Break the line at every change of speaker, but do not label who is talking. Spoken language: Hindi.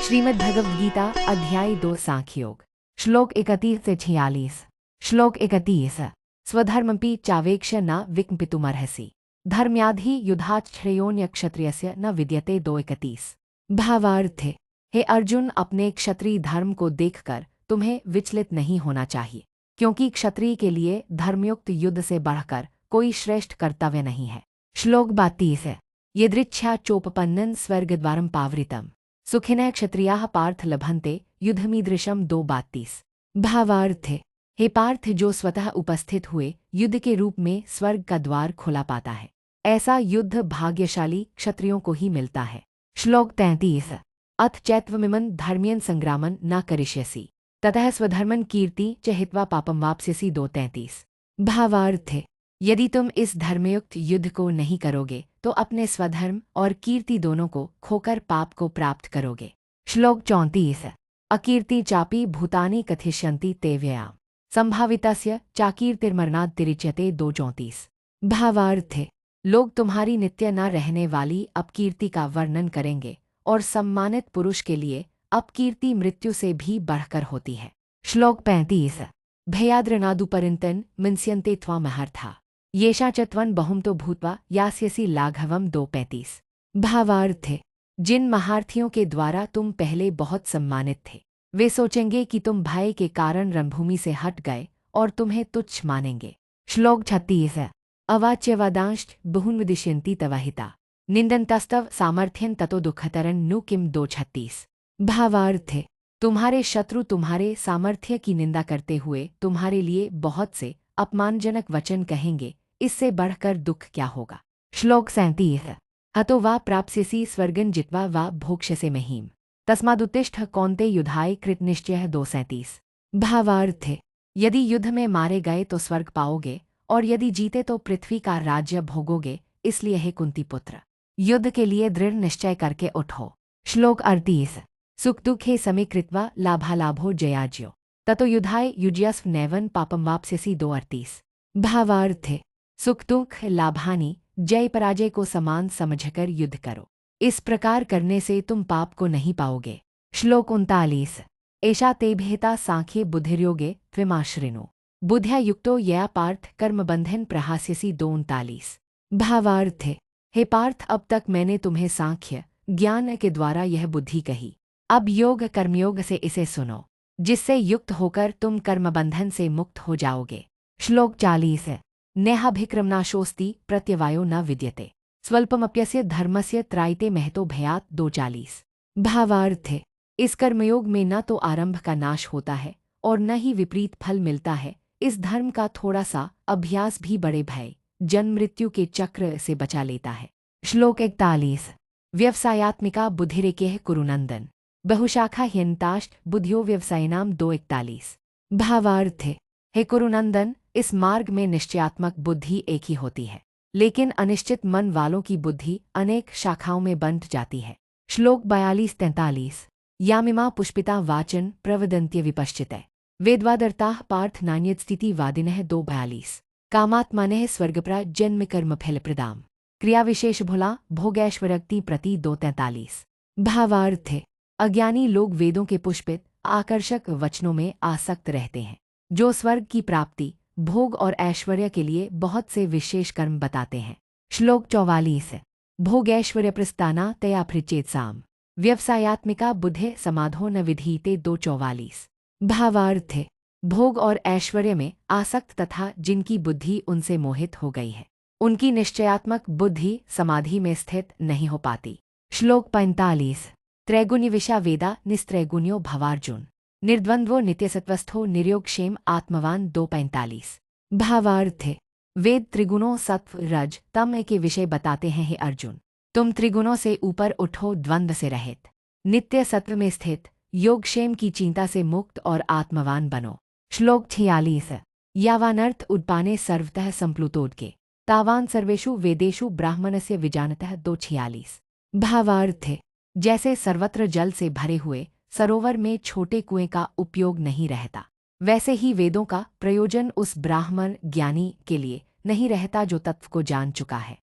श्रीमद् भगवद गीता अध्याय 2 सांख्ययोग श्लोक 31 से 46। श्लोक 31। स्वधर्मपि चावेक्ष न विकम्पितुमर्हसि धर्म्याधि युद्धात् श्रेयोन्य क्षत्रियस्य न विद्यते 2:31। भावार्थ। हे अर्जुन, अपने क्षत्रिय धर्म को देखकर तुम्हें विचलित नहीं होना चाहिए, क्योंकि क्षत्रिय के लिए धर्मयुक्त युद्ध से बढ़कर कोई श्रेष्ठ कर्तव्य नहीं है। श्लोक 32। यदृच्छा चोपपन्नं स्वर्गद्वारं पावृतम् सुखिनः क्षत्रियाः पार्थ लभन्ते युद्धमीदृशम 2:32। भावार्थ। हे पार्थ, जो स्वतः उपस्थित हुए युद्ध के रूप में स्वर्ग का द्वार खुला पाता है, ऐसा युद्ध भाग्यशाली क्षत्रियों को ही मिलता है। श्लोक 33। अथ चैत्वमिमं धर्म्यं संग्रामं न करिष्यसि ततः स्वधर्मं कीर्ति च हित्वा पापं वाप्स्यसि 2:33। भावार्थ। यदि तुम इस धर्मयुक्त युद्ध को नहीं करोगे तो अपने स्वधर्म और कीर्ति दोनों को खोकर पाप को प्राप्त करोगे। श्लोक 34। अकीर्ति चापि भूतानि कथिष्यन्ति ते व्ययाम् संभावितस्य चाकीर्तिर्मरणात् तिरिच्यते 2:34। भावार्थ। लोग तुम्हारी नित्य न रहने वाली अपकीर्ति का वर्णन करेंगे और सम्मानित पुरुष के लिए अपकीर्ति मृत्यु से भी बढ़कर होती है। श्लोक 35। भयाद्रनादुपरिन्तन् मिन्स्यन्ते त्वामहर्था येषा च त्वं बहुमतो भूत्वा यास्यसि लाघवम् 2:35। भावार्थ। जिन महारथियों के द्वारा तुम पहले बहुत सम्मानित थे, वे सोचेंगे कि तुम भय के कारण रणभूमि से हट गए और तुम्हें तुच्छ मानेंगे। श्लोक 36। अवाच्यवादांश्च बहुन्विदिष्यन्ति तवाहिता निन्दन्तस्तव सामर्थ्यं ततो दुःखतरं नु किम 2:36। भावार्थ। तुम्हारे शत्रु तुम्हारे सामर्थ्य की निंदा करते हुए तुम्हारे लिए बहुत से अपमानजनक वचन कहेंगे, इससे बढ़कर दुख क्या होगा। श्लोक 37। हतो वा प्राप्स्यसि स्वर्गं जित्वा वा भोक्ष्यसे महीम् तस्मादुत्तिष्ठ कौन्तेय युद्धाय कृतनिश्चयः 2:37। भावार्थ। यदि युद्ध में मारे गए तो स्वर्ग पाओगे और यदि जीते तो पृथ्वी का राज्य भोगोगे, इसलिए हे कुंती पुत्र, युद्ध के लिए दृढ़ निश्चय करके उठो। श्लोक 38। सुख दुःखे समे कृत्वा लाभालाभो जयाज्यो ततो युद्धाय युज्यस्व नैवं पापं वाप्स्यसि 2:38। भावार्थ। सुख दुख लाभानि जय पराजय को समान समझकर युद्ध करो, इस प्रकार करने से तुम पाप को नहीं पाओगे। श्लोक 39। एषा ते भेता सांख्ये बुद्धिर्योगे त्विमाश्रिनो बुद्ध्या युक्तो यया पार्थ कर्मबन्धन प्रहास्यसि 2:39। भावार्थ। हे पार्थ, अब तक मैंने तुम्हें सांख्य ज्ञान के द्वारा यह बुद्धि कही, अब योग कर्मयोग से इसे सुनो, जिससे युक्त होकर तुम कर्मबंधन से मुक्त हो जाओगे। श्लोक 40। नेहाभिक्रमनाशोस्ति प्रत्यवायो न विद्यते स्वल्पमप्यस्य धर्मस्य त्रायते महतो भयात् 2:40। भावार्थ। इस कर्मयोग में न तो आरंभ का नाश होता है और न ही विपरीत फल मिलता है। इस धर्म का थोड़ा सा अभ्यास भी बड़े भय जन्म मृत्यु के चक्र से बचा लेता है। श्लोक 41। व्यवसायात्मिका बुद्धिरेकेह कुरुनंदन बहुशाखा ह्यन्ताश्च बुद्धियो व्यवसायिनाम 2:41। भावार्थ। हे कुरुनंदन, इस मार्ग में निश्चयात्मक बुद्धि एक ही होती है, लेकिन अनिश्चित मन वालों की बुद्धि अनेक शाखाओं में बंट जाती है। श्लोक 42-43। यामिमा पुष्पिता वाचन प्रवदन्त्य विपश्चितः वेद्वादर्ताः पार्थ नान्यत्स्थितिवादिनः 2:42। कामात्मनः स्वर्गप्रा जन्म कर्म फलप्रदाम् क्रियाविशेषभुला भोगैश्वर्यक्ति प्रति 2:43। भावार्थ। अज्ञानी लोग वेदों के पुष्पित आकर्षक वचनों में आसक्त रहते हैं, जो स्वर्ग की प्राप्ति भोग और ऐश्वर्य के लिए बहुत से विशेष कर्म बताते हैं। श्लोक 44। भोगैश्वर्य प्रस्ताना तया पृचेत्साम व्यवसायात्मिका बुद्धे समाधो न विधीते 2:44। भावार्थ। भोग और ऐश्वर्य में आसक्त तथा जिनकी बुद्धि उनसे मोहित हो गई है, उनकी निश्चयात्मक बुद्धि समाधि में स्थित नहीं हो पाती। श्लोक 45। त्रैगुण्यविषा वेदा निस्त्रैगुण्यो भवार्जुन निर्द्वंद्वो नित्यसत्वस्थो निर्योगक्षेम आत्मवान 2:45। भावार्थ। वेद त्रिगुणों सत्व रज तम के विषय बताते हैं। हे अर्जुन, तुम त्रिगुणों से ऊपर उठो, द्वंद्व से रहित, नित्य सत्व में स्थित, योगक्षेम की चिंता से मुक्त और आत्मवान बनो। श्लोक 46। यावानर्थ उद्पाने सर्वतः संप्लुतोदके तावान सर्वेषु वेदेषु ब्राह्मणस्य विजानतः 2:46। भावार्थ। जैसे सर्वत्र जल से भरे हुए सरोवर में छोटे कुएं का उपयोग नहीं रहता, वैसे ही वेदों का प्रयोजन उस ब्राह्मण ज्ञानी के लिए नहीं रहता जो तत्व को जान चुका है।